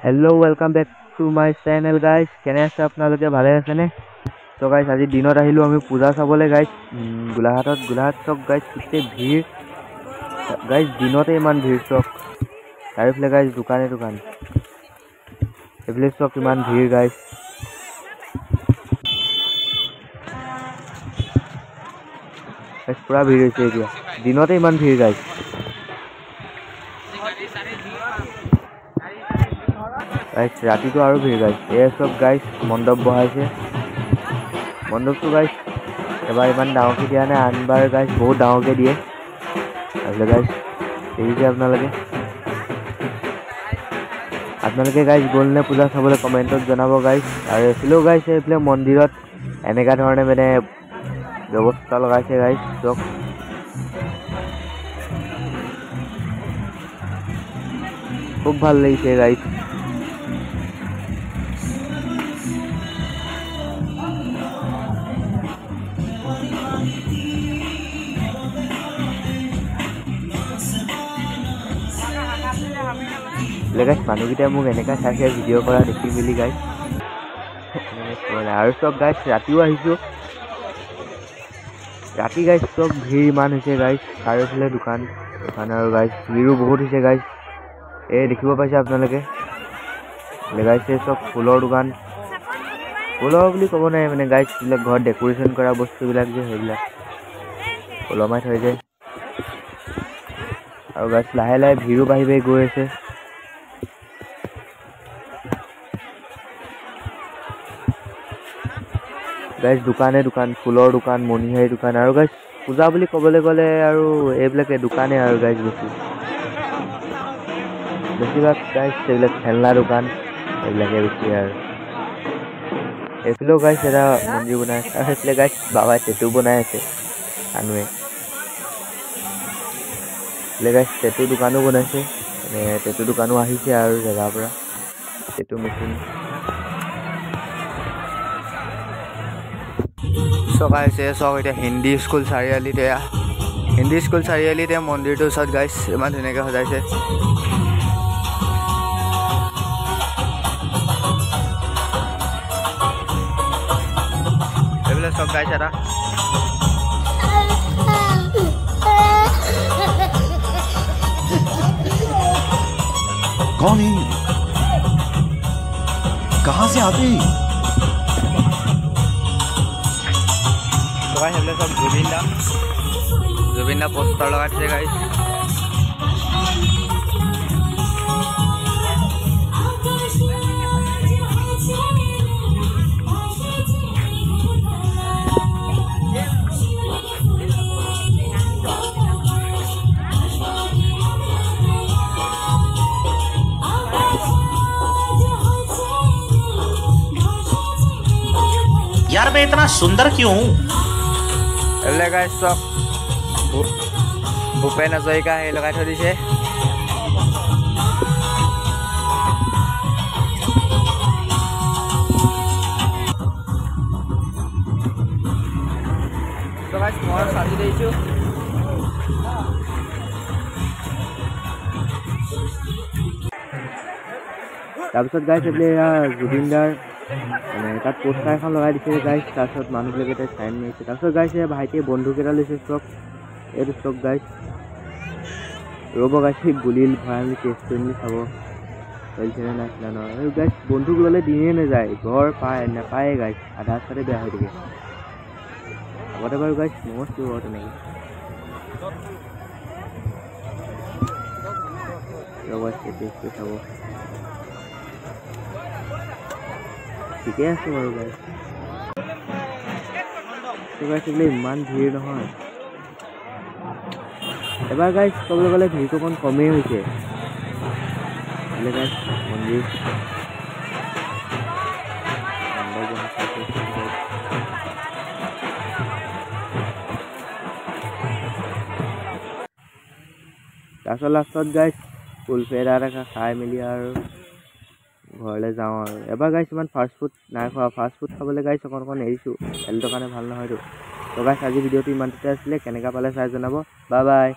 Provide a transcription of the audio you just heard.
Hello, welcome back to my channel guys. কেনে আছে আপোনালোকে ভালে আছে নে? তো গাইস আজি দিনত আহিলো আমি পূজা চাবলে গাইস গোলাঘাট চক গাইস কিতে ভিৰ গাইস দিনতে ইমান ভিৰ চক চাৰিফালে গাইস দোকান এফালে চক ইমান ভিৰ গাইস পুৰা ভিৰ হৈছে এতিয়া দিনতে ইমান ভিৰ গাইস गाइस राती तो और भीड़ गाइस ये सब गाइस मंडप बहाइसे मंडप तो गाइस एबार इमान डाउन के दिया ने आनबार गाइस बहुत डाउन के दिए अगले गाइस यही जे आपनालके गाइस बोलने पूजा सबले कमेंटत जनाबो गाइस और एफिलो गाइस एफिले मंदिरत एनेका धरणे माने व्यवस्था लगाइसे गाइस सब खूब ভাল লাগিছে गाइस गाइस मानुकिटा मुक एनेका साइसे भिडिओ करा देखि मिली गाइस और सब गाइस रातिও আহিছো राति गाइस सब भीड़ मान হৈছে गाइस চাৰিফালে দোকান আৰু गाइस ভিৰো বহুত হৈছে गाइस ए দেখিব পাইছে আপোনালোকে গাইস এই সব ফুলৰ দোকান ফুলৰ বুলি ক'ব নাই মানে গাইস বিলাক ঘৰ ডেকোৰেশন কৰা বস্তু বিলাক যে হেবিলাক ফুলমাই থৈ যায় আৰু গাইস লাহে লাহে ভিৰো বাঢ়ি গৈ আছে गाइस दुकान फुলৰ दुकान মনিহাৰী दुकान আৰু गाइस পূজা বুলি ক'বলৈ গলে আৰু এইবিলাকে দোকানে আৰু गाइस বেছিভাগ गाइस এইবিলাক খেলনা দোকান এইবিলাকে বেছি আৰু এফিলো गाइस এটা মন্দিৰ বনাই আছে আৰু এফিলে गाइस বাবা টেটু বনাই আছে আনুৱে গাইস টেটু দোকানো বনাইছে মানে টেটু দোকানো আহিছে আৰু জায়গাৰ পৰা টেটু মেচিন সকাইছে সব এটা হিন্দি স্কুল চাৰিআলিতে মন্দিৰটো ওচৰত গাইস ইমান ধুনীয়াকৈ সজাইছে এইবিলাক সব গাইস এটা कौन है कहां से आते हैं तो गाइस हम लोग सब जुबिंदा पोस्टर लगा दिए गाइस यार मैं इतना सुंदर क्यों हूँ गाइस सब भूपेन हाजरिका हे लगाई थৈ দিছে তো गाइस মই সাজি দিছো তাৰপিছত गाइस এফলে জুবিনদাৰ তাত পোস্টাৰ এখন লগাই দিছে গাইস তাৰপিছত মানুহবিলাকে সাইন মাৰিছে তাৰপিছত গাইস ভাইটিয়ে বন্দুক এটা লৈছে চক এইটো চক গাইস ৰব গাইস গুলিল ভয়ানক টেষ্ট কৰি চাব চলছেনে নাছিলে ন আৰু গাইস বন্দুক ললে দিনে নাযায় ঘৰ নাপায় গাইস আধা সাথে বেয়া হৈ থাকে আগতে বাৰু গাইস মস্ত হয় তেনেকে ৰব টেষ্ট কৰি চাব ঠিকে আছে বাৰু গাইস তো গাইস এগুলো ইমান ভিৰ নহয় এবাৰ গাইস ক'বলৈ গ'লে ভিৰটো অকণ কমেই হৈছে এলে গাইস মন্দিৰ তাৰপিছত লাষ্টত গাইস ফুলফেৰা এটা খাই মেলি আৰু ঘৰলে যাওঁ আৰু এবাৰ গাইস ইমান ফাষ্ট ফুড নাই খোৱা ফাষ্ট ফুড খাবলৈ গাইস অকণ এৰিছো হেল্থৰ কাৰণে ভাল নহয়তো তো গাইস আজি ভিডিঅ'টো ইমানতে আছিলে কেনেকা পালে চাই জনাব বাই বাই